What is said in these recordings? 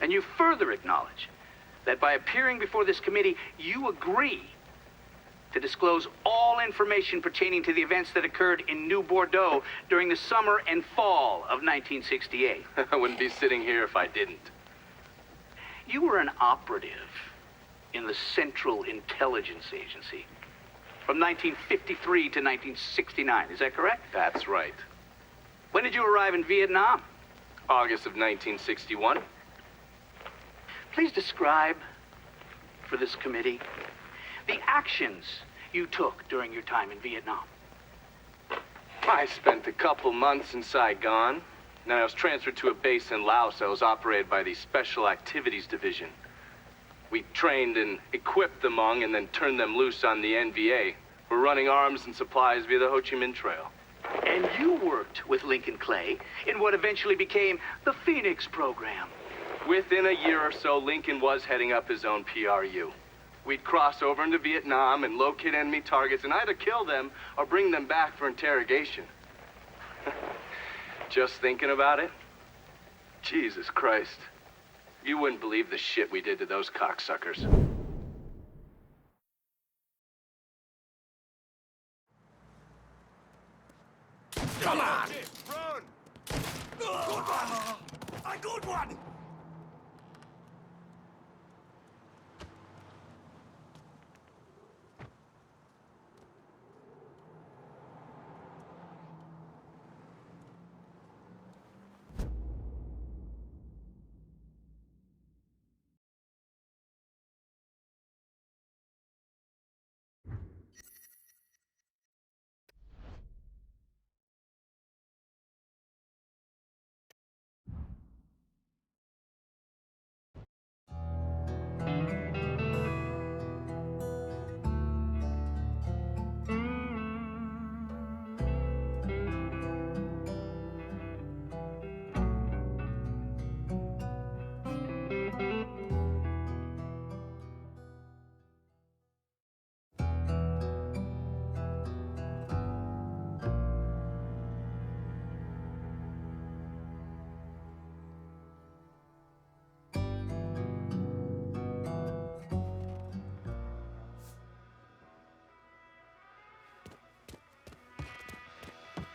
And you further acknowledge that by appearing before this committee, you agree to disclose all information pertaining to the events that occurred in New Bordeaux during the summer and fall of 1968. I wouldn't be sitting here if I didn't. You were an operative in the Central Intelligence Agency from 1953 to 1969. Is that correct? That's right. When did you arrive in Vietnam? August of 1961. Please describe for this committee the actions you took during your time in Vietnam. I spent a couple months in Saigon. Then I was transferred to a base in Laos that was operated by the Special Activities Division. We trained and equipped the Hmong and then turned them loose on the NVA. We're running arms and supplies via the Ho Chi Minh Trail. And you worked with Lincoln Clay in what eventually became the Phoenix program. Within a year or so, Lincoln was heading up his own PRU. We'd cross over into Vietnam and locate enemy targets and either kill them or bring them back for interrogation. Just thinking about it? Jesus Christ. You wouldn't believe the shit we did to those cocksuckers. Come on! Run! Good one! A good one!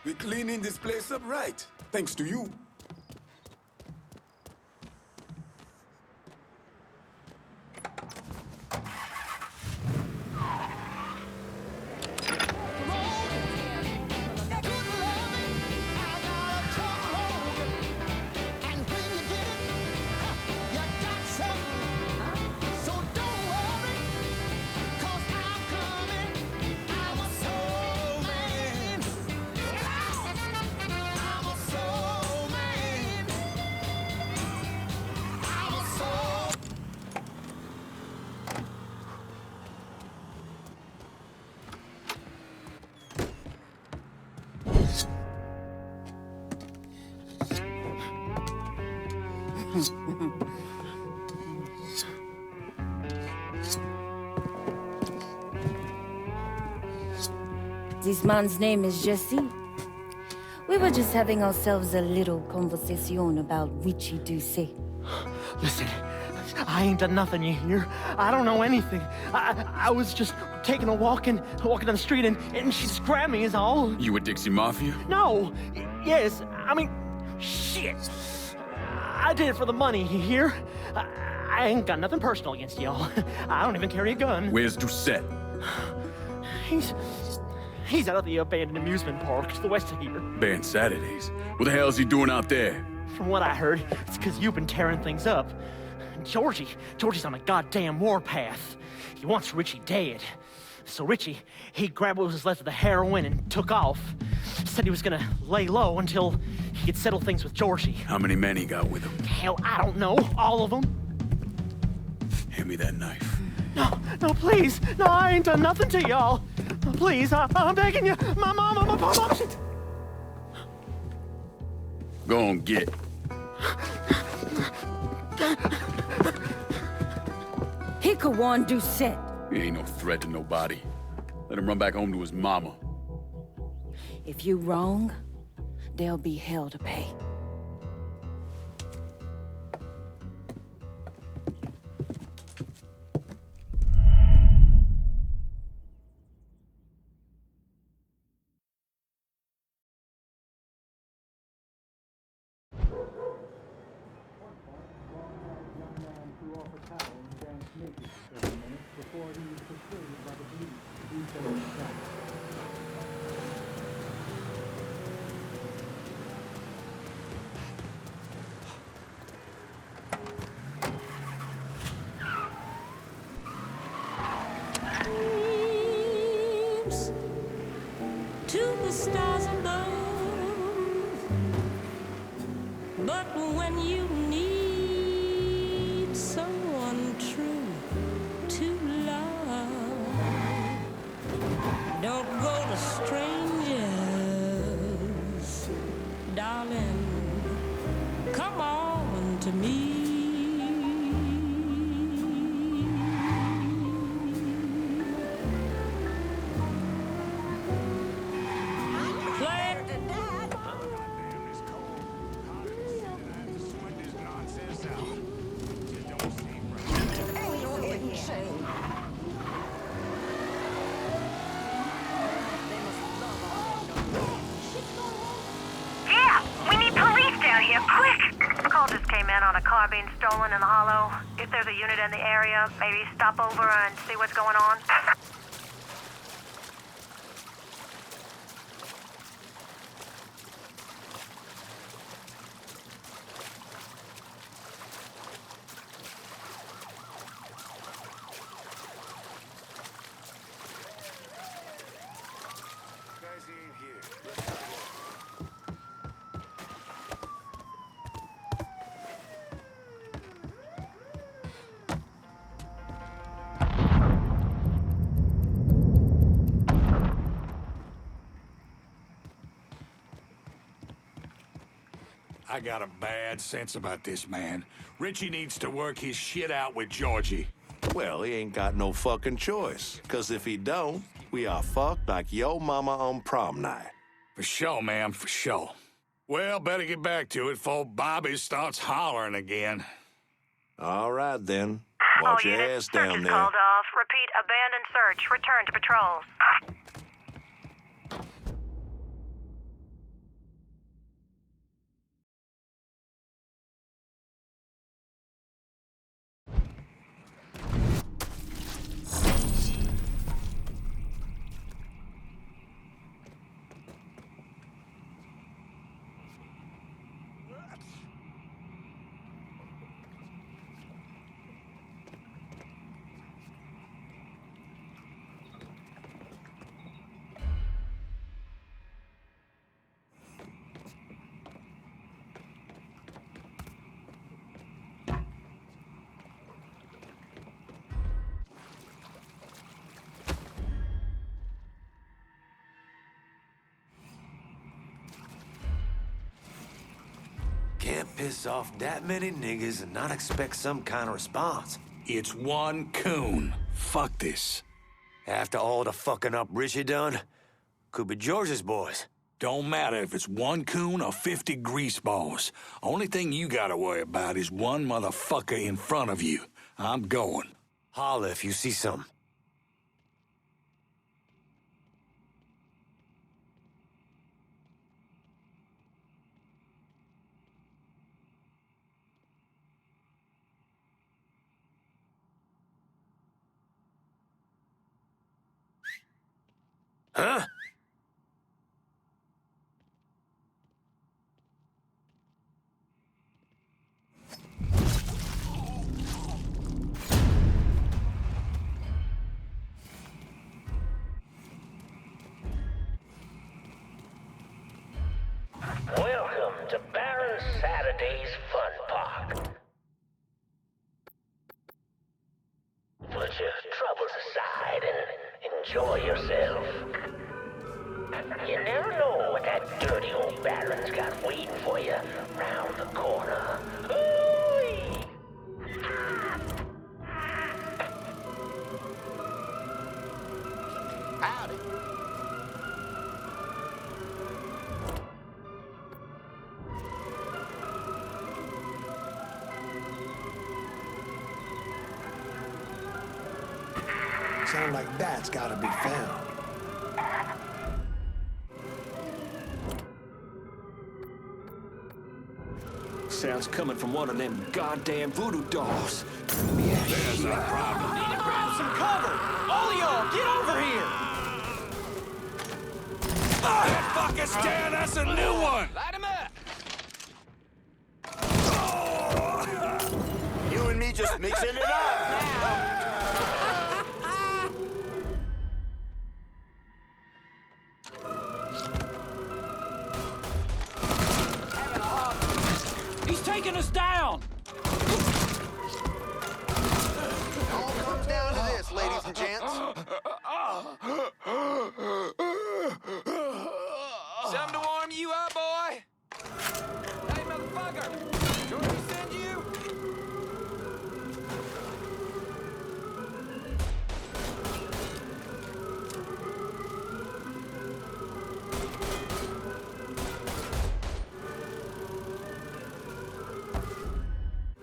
We're cleaning this place up right, thanks to you. This man's name is Jesse. We were just having ourselves a little conversation about Richie Doucet. Listen, I ain't done nothing, you hear? I don't know anything. I was just taking a walking down the street and she just grabbed me is all. You with Dixie Mafia? No. Yes, I mean, shit. I did it for the money, you hear? I ain't got nothing personal against y'all. I don't even carry a gun. Where's Doucet? He's out at the abandoned amusement park to the west of here. Banned Saturdays. What the hell's he doing out there? From what I heard, it's because you've been tearing things up. Georgie's on a goddamn warpath. He wants Richie dead. So Richie, he grabbed what was left of the heroin and took off. Said he was gonna lay low until he could settle things with Georgie. How many men he got with him? Hell, I don't know. All of them. Hand me that knife. No, please. No, I ain't done nothing to y'all. Please, I'm begging you. My mom, shit. Go on, get. He could warn Doucet. He ain't no threat to nobody. Let him run back home to his mama. If you wrong, there'll be hell to pay. To the stars above, but when you need someone true to love, don't go to strangers, darling. Come on to me. Call just came in on a car being stolen in the hollow. If there's a unit in the area, maybe stop over and see what's going on. I got a bad sense about this man. Richie needs to work his shit out with Georgie. Well, he ain't got no fucking choice. Cause if he don't, we are fucked like yo mama on prom night. For sure, ma'am, for sure. Well, better get back to it before Bobby starts hollering again. All right, then. Watch your ass Search down is there. called off. Repeat, abandoned search. Return to patrols. Can't piss off that many niggas and not expect some kind of response. It's one coon. Fuck this. After all the fucking up Richie done, could be George's boys. Don't matter if it's one coon or 50 greaseballs. Only thing you gotta worry about is one motherfucker in front of you. I'm going. Holla if you see something. Huh? Welcome to Baron Saturday's Fun Park. Put your troubles aside and enjoy yourself. You never know what that dirty old Baron's got waiting for you round the corner. Ooh-wee. Howdy. Sound like that's gotta be found. sounds coming from one of them goddamn voodoo dolls. There's our problem. Grab some cover! All of y'all, get over here! That fucker's down, that's a new one! Light him up! You and me just mixing it up. He's taking us down! All comes down to this, ladies and gents. Something to warm you up, boy? Hey, motherfucker! Georgie send you?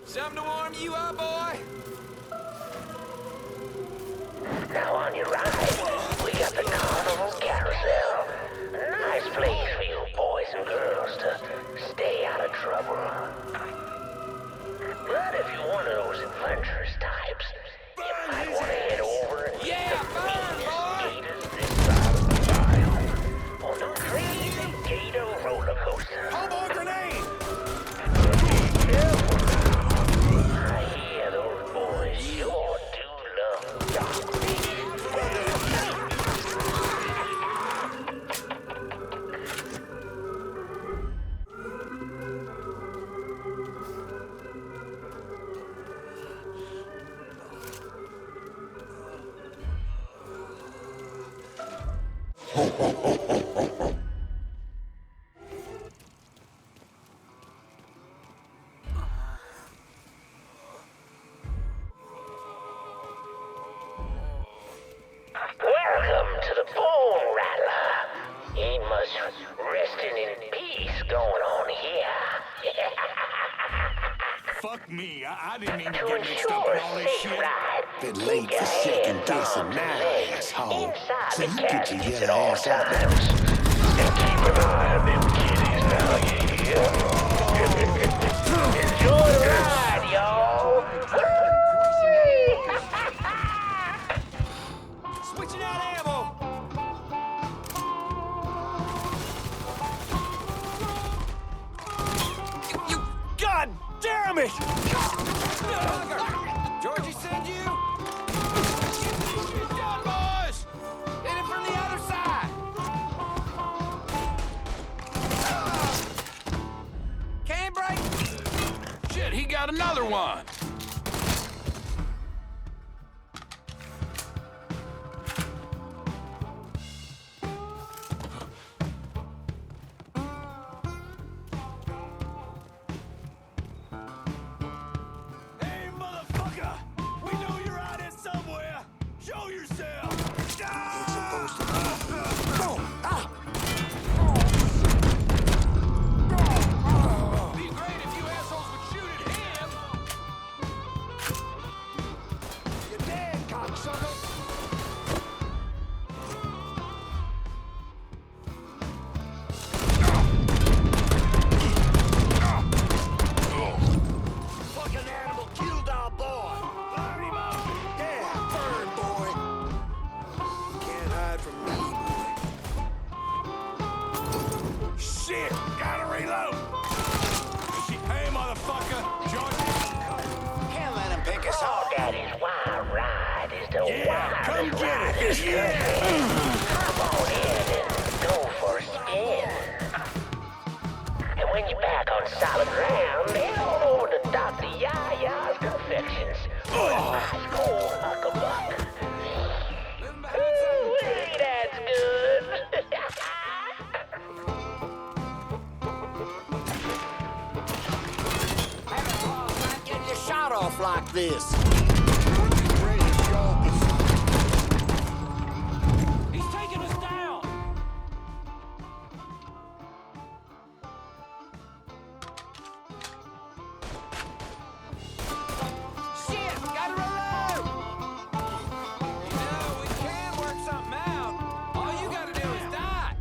Something to warm you up, boy? Now on your right, we got the Carnival Carousel. A nice place for you boys and girls to stay out of trouble. But if you're one of those adventurous types, you might want to head over and meet the meanest gators this side of the mile on the Crazy Gator roller coaster. Hobo grenade! Be careful now. I hear those boys sure do love dark things. Welcome to the Bone Rattler. Ain't much resting in peace going on here. Fuck me, I didn't even To get mixed up ensure in all a this safe shit. ride, Been keep late your for second hands, guessing arms, now, and legs asshole. inside So the you get your caskets at yellow all ass out there. times. And keep an eye on them kitties now, yeah. Enjoy the ride, y'all. Switching out ammo! You god damn it! Georgie send you? He's done, boys! Hit him from the other side! Can break! Shit, he got another one. Hey, motherfucker! We know you're out here somewhere. Show yourself. It's supposed to be. Boom! Ah! Be great if you assholes would shoot at him! You're dead, cocksucker! Fucking animal killed our boy. Burn him up. Yeah, burn, boy! You can't hide from me, boy. Shit, gotta reload. Hey, motherfucker, Georgie. Can't let him pick us off. Daddy's wild ride is the Yeah, come wildest get ride it. in the country. Hop on in and go for a spin. And when you're back on solid ground, head on over to Dr. Yaya's Confections for a nice cold huckabuck. Ooh, that's good. Not getting your shot off like this. He's taking us down! Shit! Gotta reload! You know, we can work something out. All you gotta do is die.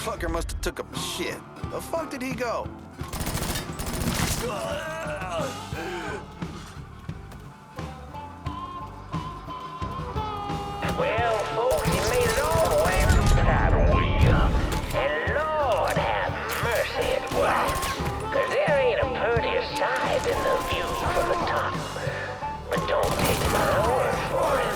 Fucker must have took a shit. The fuck did he go? Well, folks, he made it all the way to the title wheel. And Lord have mercy it was. 'Cause there ain't a prettier sight than the view from the top. But don't take my word for it.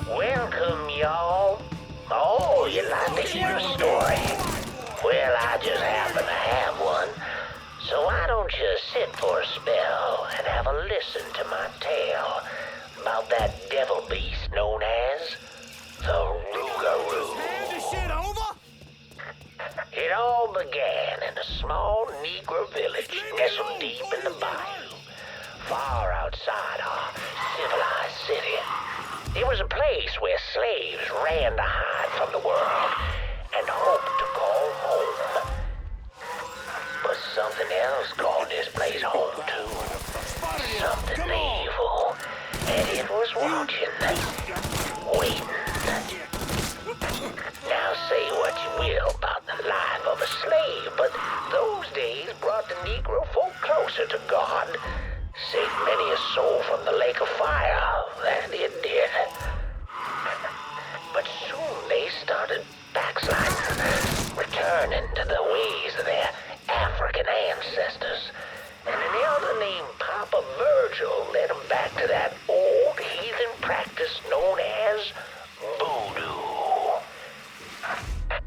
Welcome, y'all. Oh, you like to hear a story? Well, I just happen to have one. So why don't you sit for a spell and have a listen to my tale about that devil beast known as the Rougarou. Hand this shit over? It all began in a small Negro village nestled deep in the bayou, far outside our civilized city. It was a place where slaves ran to hide from the world and hoped to call home. But something else called this place home too. Something evil. And it was watching, waiting. Now say what you will about the life of a slave, but those days brought the Negro folk closer to God. Saved many a soul from the lake of fire, that it did. But soon they started backsliding, returning to the ways of their African ancestors. And an elder named Papa Virgil led them back to that old heathen practice known as voodoo.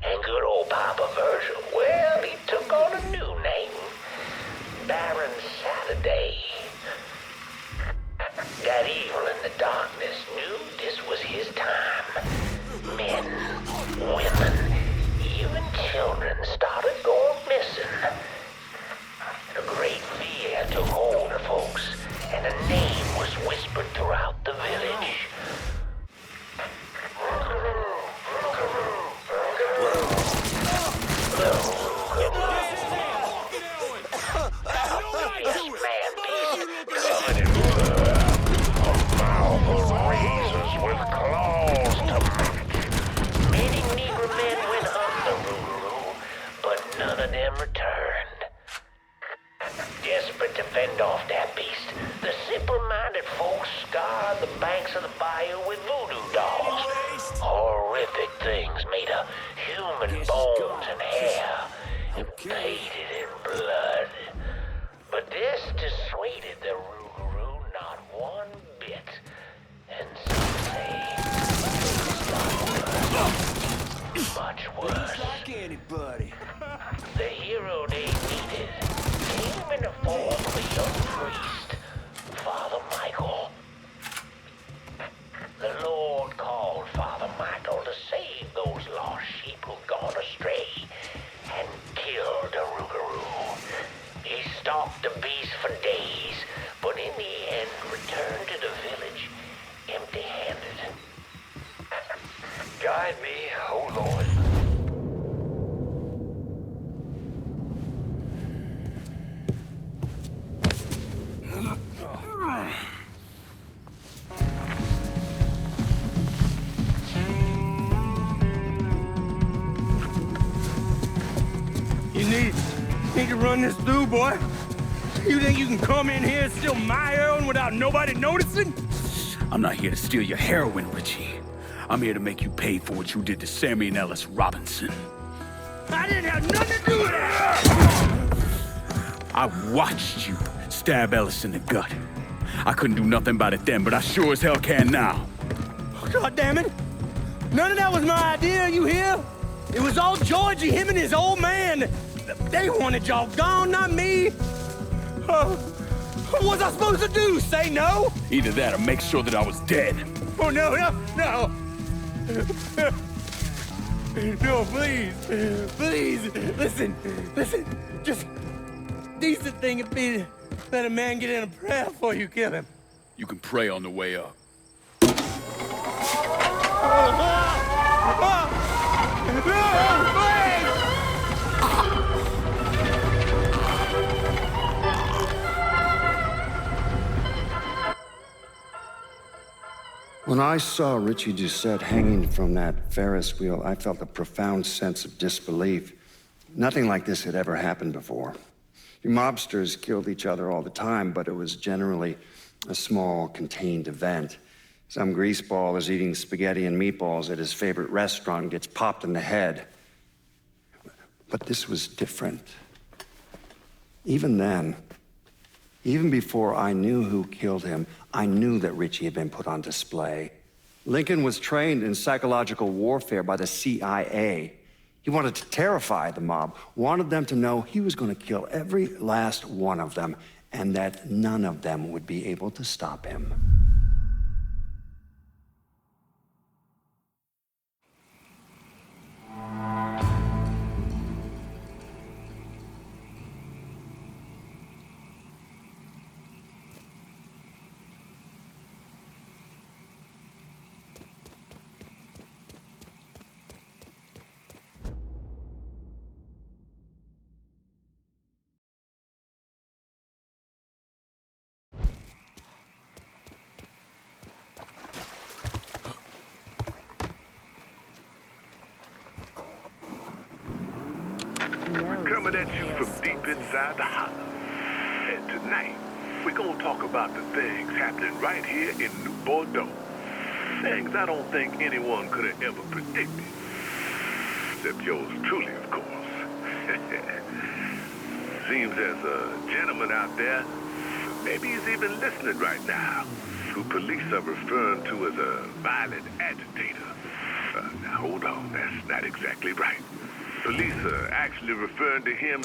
And good old Papa Virgil, well, he took on a new name, Baron Saturday. That evil in the darkness knew this was his time. Men, women, even children started going missing. A great fear took hold of folks, and a name was whispered throughout the village. With claws to match. Many Negro men went hunting the Rougarou, but none of them returned. Desperate to fend off that beast, the simple-minded folks scoured the banks of the bayou with voodoo dolls. Horrific things made of human bones and hair, and painted in blood. But this dissuaded the Rougarou not one bit. And some say much worse. Like anybody. The hero they needed came in the form of a young priest, Father Michael. The Lord called Father Michael to save those lost sheep who'd gone astray and killed the Rougarou. He stalked the beast for days, but in the end returned to the village empty-handed. Guide me, oh Lord. You need to run this through, boy. You think you can come in here and steal my heroin without nobody noticing? I'm not here to steal your heroin, Richie. I'm here to make you pay for what you did to Sammy and Ellis Robinson. I didn't have nothing to do with that! I watched you stab Ellis in the gut. I couldn't do nothing about it then, but I sure as hell can now. God damn it! None of that was my idea, you hear? It was all Georgie, him and his old man. They wanted y'all gone, not me. Oh, What was I supposed to do? Say no? Either that or make sure that I was dead. Oh, no. No, please. Please. Listen. Just decent thing would be to let a man get in a prayer before you kill him. You can pray on the way up. When I saw Richie Doucette hanging from that Ferris wheel, I felt a profound sense of disbelief. Nothing like this had ever happened before. You mobsters killed each other all the time, but it was generally a small, contained event. Some greaseball is eating spaghetti and meatballs at his favorite restaurant and gets popped in the head. But this was different. Even then, even before I knew who killed him, I knew that Richie had been put on display. Lincoln was trained in psychological warfare by the CIA. He wanted to terrify the mob, wanted them to know he was going to kill every last one of them, and that none of them would be able to stop him. Coming at you from deep inside the hollow. And tonight, we're gonna talk about the things happening right here in New Bordeaux. Things I don't think anyone could have ever predicted. Except yours truly, of course. Seems there's a gentleman out there, maybe he's even listening right now, who police are referring to as a violent agitator. Now hold on, that's not exactly right. Police are actually referring to him.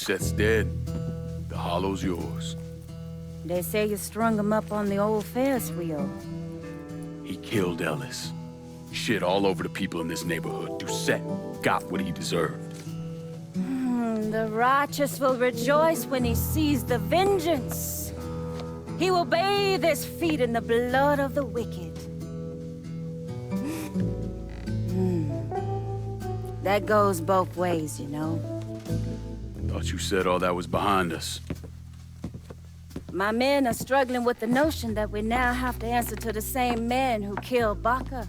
Doucette's dead. The hollow's yours. They say you strung him up on the old Ferris wheel. He killed Ellis. Shit all over the people in this neighborhood. Doucette got what he deserved. The righteous will rejoice when he sees the vengeance. He will bathe his feet in the blood of the wicked. That goes both ways, you know. Thought you said all that was behind us. My men are struggling with the notion that we now have to answer to the same men who killed Baca,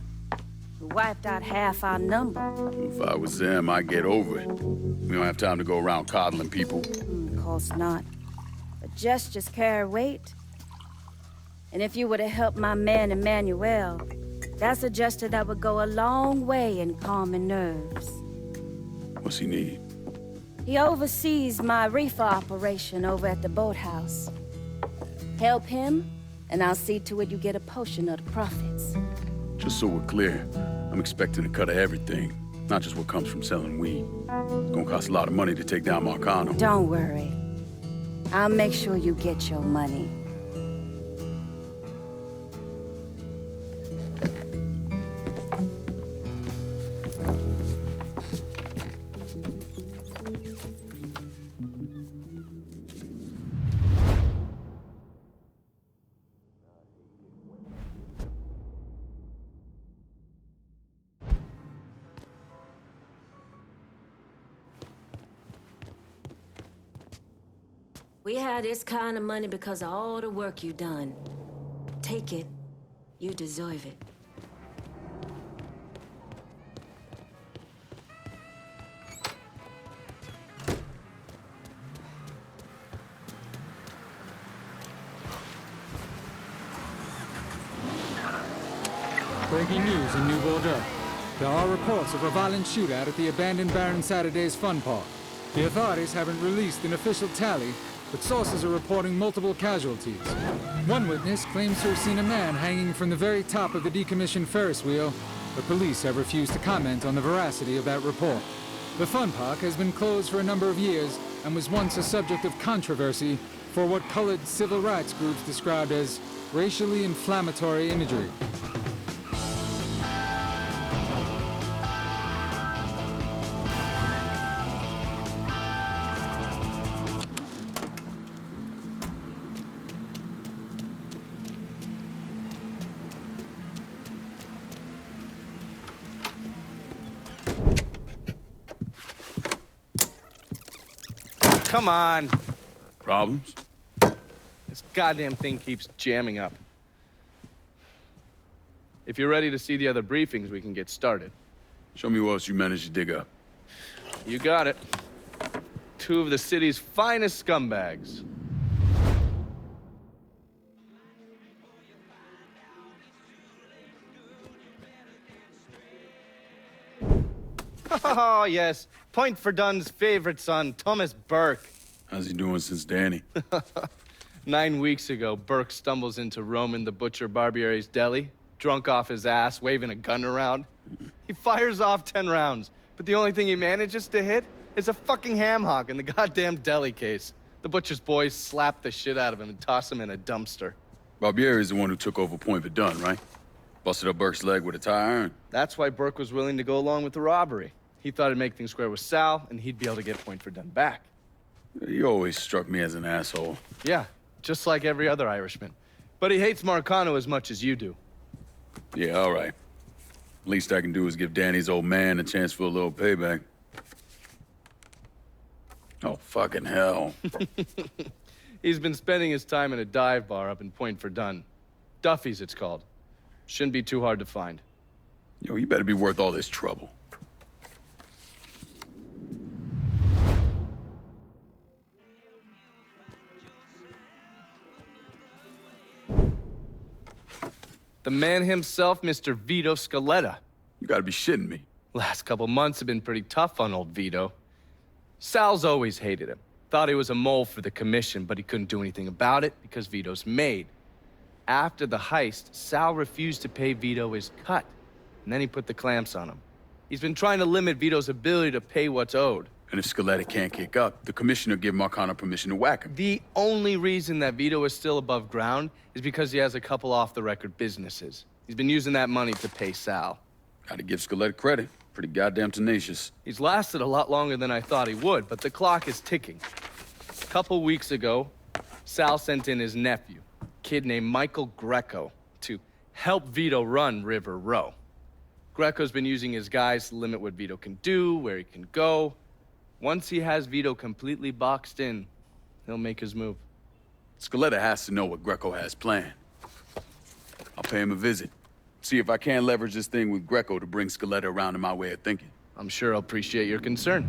who wiped out half our number. If I was them, I'd get over it. We don't have time to go around coddling people. Of course not. But gestures carry weight. And if you were to help my man Emmanuel, that's a gesture that would go a long way in calming nerves. What's he need? He oversees my reefer operation over at the boathouse. Help him, and I'll see to it you get a portion of the profits. Just so we're clear, I'm expecting a cut of everything, not just what comes from selling weed. It's gonna cost a lot of money to take down Marcano. Don't worry. I'll make sure you get your money. We had this kind of money because of all the work you done. Take it. You deserve it. Breaking news in New Bordeaux. There are reports of a violent shootout at the abandoned Baron Saturday's fun park. The authorities haven't released an official tally, but sources are reporting multiple casualties. One witness claims to have seen a man hanging from the very top of the decommissioned Ferris wheel, but police have refused to comment on the veracity of that report. The fun park has been closed for a number of years and was once a subject of controversy for what colored civil rights groups described as racially inflammatory imagery. Come on. Problems? This goddamn thing keeps jamming up. If you're ready to see the other briefings, we can get started. Show me what else you managed to dig up. You got it. 2 of the city's finest scumbags. Oh, yes. Point for Dunn's favorite son, Thomas Burke. How's he doing since Danny? 9 weeks ago, Burke stumbles into Roman the Butcher Barbiere's deli, drunk off his ass, waving a gun around. He fires off 10 rounds, but the only thing he manages to hit is a fucking ham hock in the goddamn deli case. The butcher's boys slap the shit out of him and toss him in a dumpster. Barbieri is the one who took over Point Verdun, right? Busted up Burke's leg with a tire iron. That's why Burke was willing to go along with the robbery. He thought it'd make things square with Sal, and he'd be able to get Point Verdun back. You always struck me as an asshole. Yeah, just like every other Irishman. But he hates Marcano as much as you do. Yeah, all right. Least I can do is give Danny's old man a chance for a little payback. Oh, fucking hell. He's been spending his time in a dive bar up in Point Verdun. Duffy's, it's called. Shouldn't be too hard to find. Yo, you better be worth all this trouble. The man himself, Mr. Vito Scaletta. You gotta be shitting me. Last couple months have been pretty tough on old Vito. Sal's always hated him. Thought he was a mole for the commission, but he couldn't do anything about it because Vito's made. After the heist, Sal refused to pay Vito his cut, and then he put the clamps on him. He's been trying to limit Vito's ability to pay what's owed. And if Scaletta can't kick up, the commissioner give Marcano permission to whack him. The only reason that Vito is still above ground is because he has a couple off-the-record businesses. He's been using that money to pay Sal. Gotta give Scaletta credit. Pretty goddamn tenacious. He's lasted a lot longer than I thought he would, but the clock is ticking. A couple weeks ago, Sal sent in his nephew, a kid named Michael Greco, to help Vito run River Row. Greco's been using his guys to limit what Vito can do, where he can go. Once he has Vito completely boxed in, he'll make his move. Scaletta has to know what Greco has planned. I'll pay him a visit. See if I can't leverage this thing with Greco to bring Scaletta around to my way of thinking. I'm sure he'll appreciate your concern.